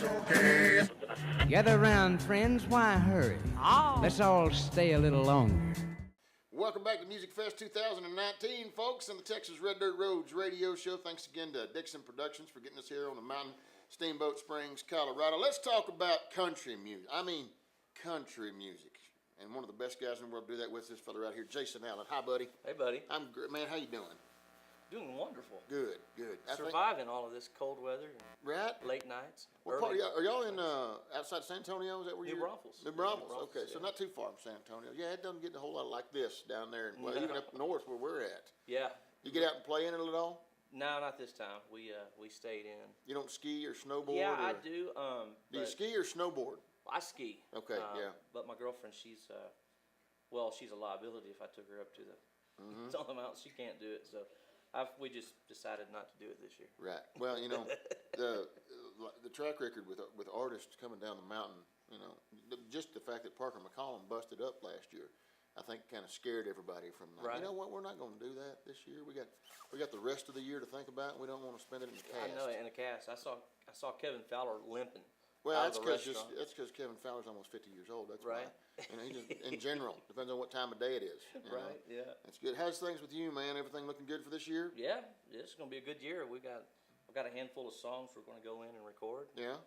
okay. Gather round, friends, why hurry? Let's all stay a little longer. Welcome back to Music Fest 2019, folks, and the Texas Red Dirt Roads radio show. Thanks again to Dixon Productions for getting us here on the mountain, Steamboat Springs, Colorado. Let's talk about country music. I mean, country music. And one of the best guys in the world to do that with is this fella right here, Jason Allen. Hi, buddy. Hey, buddy. I'm great, man. How you doing? Doing wonderful. Good, good. Surviving all of this cold weather and right? late nights. What part are y'all in outside San Antonio? Is that where New you're? Braunfels. New Braunfels. New Okay, Braunfels, so yeah. not too far from San Antonio. Yeah, it doesn't get a whole lot like this down there. Well, even up north where we're at. Yeah. You get out and play in it at all? No, not this time. We stayed in. You don't ski or snowboard? Yeah, I or? do. Do you ski or snowboard? I ski. Okay, yeah. But my girlfriend, she's a liability if I took her up to the some of the mountains. She can't do it, so we just decided not to do it this year. Right. Well, you know, the track record with artists coming down the mountain, you know, just the fact that Parker McCollum busted up last year, I think kind of scared everybody from like, right. You know what, we're not going to do that this year. We got the rest of the year to think about, and we don't want to spend it in the cast. I know, in a cast. I saw Kevin Fowler limping. Well, out that's of the because Kevin Fowler's almost 50 years old. That's right. Why. You know, he just, in general, depends on what time of day it is. Right. know? Yeah. That's good. How's things with you, man? Everything looking good for this year? Yeah. It's going to be a good year. I've got a handful of songs we're going to go in and record. Yeah.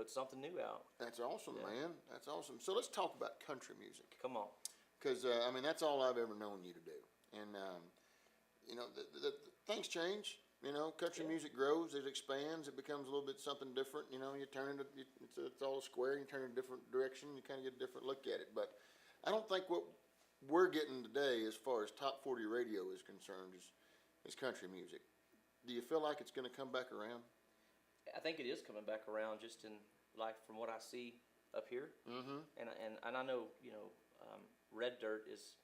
Put something new out. That's awesome, Yeah. man. That's awesome. So let's talk about country music. Come on. Because, I mean, that's all I've ever known you to do. And, you know, the things change. You know, country music grows, it expands, it becomes a little bit something different. You know, you turn into, it's all square, you turn in a different direction, you kind of get a different look at it. But I don't think what we're getting today as far as top 40 radio is concerned is country music. Do you feel like it's going to come back around? I think it is coming back around, just in like from what I see up here. Mm-hmm. And I know, you know, Red Dirt is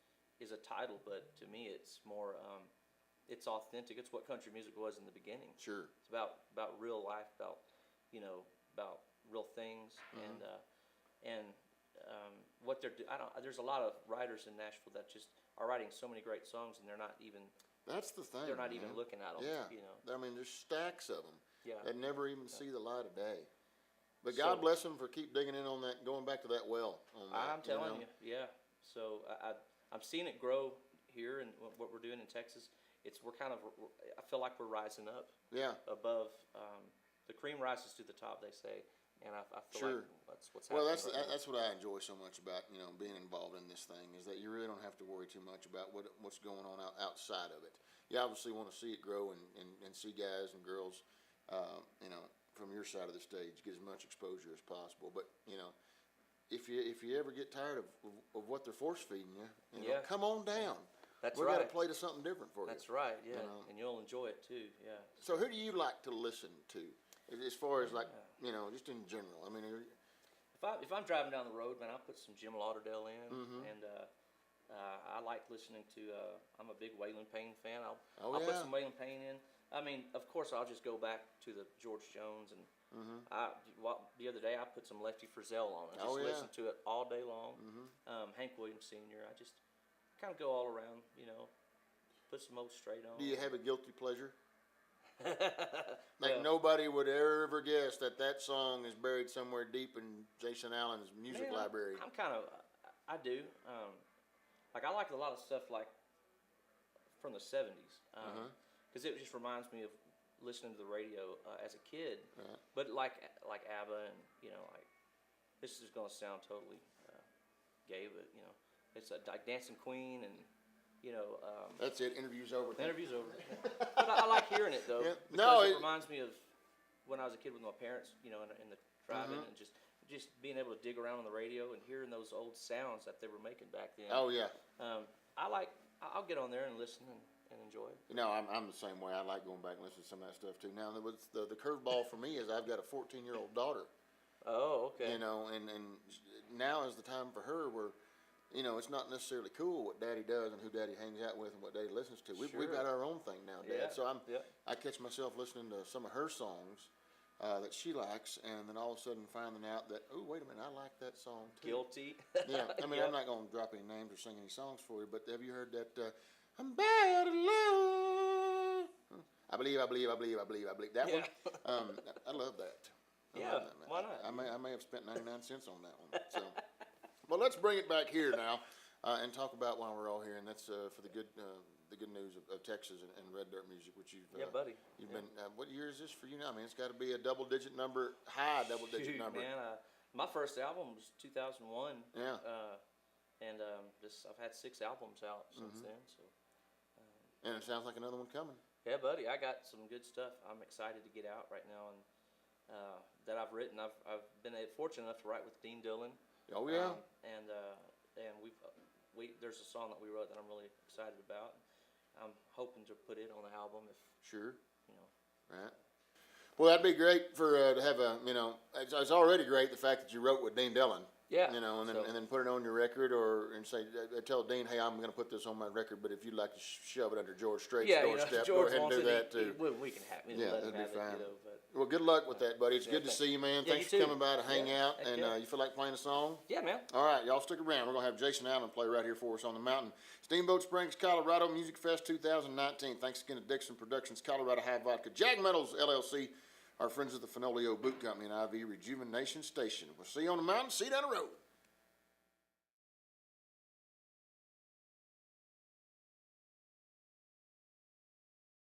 a title, but to me it's more it's authentic. It's what country music was in the beginning. Sure. It's about real life, about about real things, and what they're doing. There's a lot of writers in Nashville that just are writing so many great songs, and they're not even. That's the thing. They're not even looking at them. Yeah. You know. I mean, there's stacks of them. Yeah. That never even see the light of day. But God bless them for keep digging in on that, going back to that well. On that, I'm telling you, yeah. So I'm seeing it grow here, and what we're doing in Texas. I feel like we're rising up. Yeah. Above, the cream rises to the top, they say, and I feel sure. like that's what's happening. Well, that's what I enjoy so much about being involved in this thing is that you really don't have to worry too much about what's going on outside of it. You obviously want to see it grow and see guys and girls, from your side of the stage get as much exposure as possible. But if you ever get tired of what they're force feeding you, come on down. That's We're right. going to play to something different for you. That's right, yeah, and you'll enjoy it too, yeah. So who do you like to listen to, as far as like just in general? I mean, if I'm driving down the road, man, I'll put some Jim Lauderdale in, and I like listening to. I'm a big Waylon Payne fan. I'll put some Waylon Payne in. I mean, of course, I'll just go back to the George Jones, and the other day I put some Lefty Frazell on. I just listened to it all day long. Hank Williams Sr. I just kind of go all around, put some old straight on. Do you have a guilty pleasure? Like nobody would ever guess that song is buried somewhere deep in Jason Allen's music library. I do. Like I like a lot of stuff like from the 70s, because it just reminds me of listening to the radio as a kid. Right. But like ABBA and like this is going to sound totally gay, but it's like Dancing Queen and. That's it. Interview's over. Interview's over. But I like hearing it though. Yeah. Because it reminds me of when I was a kid with my parents. In the drive-in and just being able to dig around on the radio and hearing those old sounds that they were making back then. Oh yeah. I'll get on there and listen and enjoy it. I'm the same way. I like going back and listening to some of that stuff too. Now the curveball for me is I've got a 14-year-old daughter. Oh, okay. And now is the time for her where. It's not necessarily cool what Daddy does and who Daddy hangs out with and what Daddy listens to. We've got our own thing now, Dad. Yeah. So I catch myself listening to some of her songs that she likes, and then all of a sudden finding out that, oh, wait a minute, I like that song too. Guilty. Yeah, I mean, I'm not going to drop any names or sing any songs for you, but have you heard that, I'm bad at love? I believe. That one? I love that. Yeah, why not? I may have spent 99 cents on that one. So, well, let's bring it back here now and talk about why we're all here, and that's for the good news of Texas and red dirt music, which you've buddy. You've been. What year is this for you now? I mean, it's got to be a double-digit number, high double-digit number. Man, my first album was 2001. Yeah. And I've had 6 albums out since then. So. And it sounds like another one coming. Yeah, buddy, I got some good stuff. I'm excited to get out right now, and that I've written. I've been fortunate enough to write with Dean Dillon. Oh yeah. And there's a song that we wrote that I'm really excited about. I'm hoping to put it on the album if sure. You know. Right. Well, that'd be great for to have a It's already great the fact that you wrote with Dean Dillon. Yeah. And then put it on your record and say tell Dean, hey, I'm going to put this on my record, but if you'd like to shove it under George Strait's doorstep, George go ahead and do that too. We can have it. Yeah, let that'd him be have fine. It, Well, good luck with that, buddy. It's good to see you, man. Yeah, Thanks you for too. coming by to hang out. Heck And yeah. you feel like playing a song? Yeah, man. All right, y'all stick around. We're going to have Jason Allen play right here for us on the mountain. Steamboat Springs, Colorado Music Fest 2019. Thanks again to Dixon Productions, Colorado High Vodka, Jag Metals LLC, our friends at the Fenolio Boot Company, and IV Rejuvenation Station. We'll see you on the mountain. See you down the road.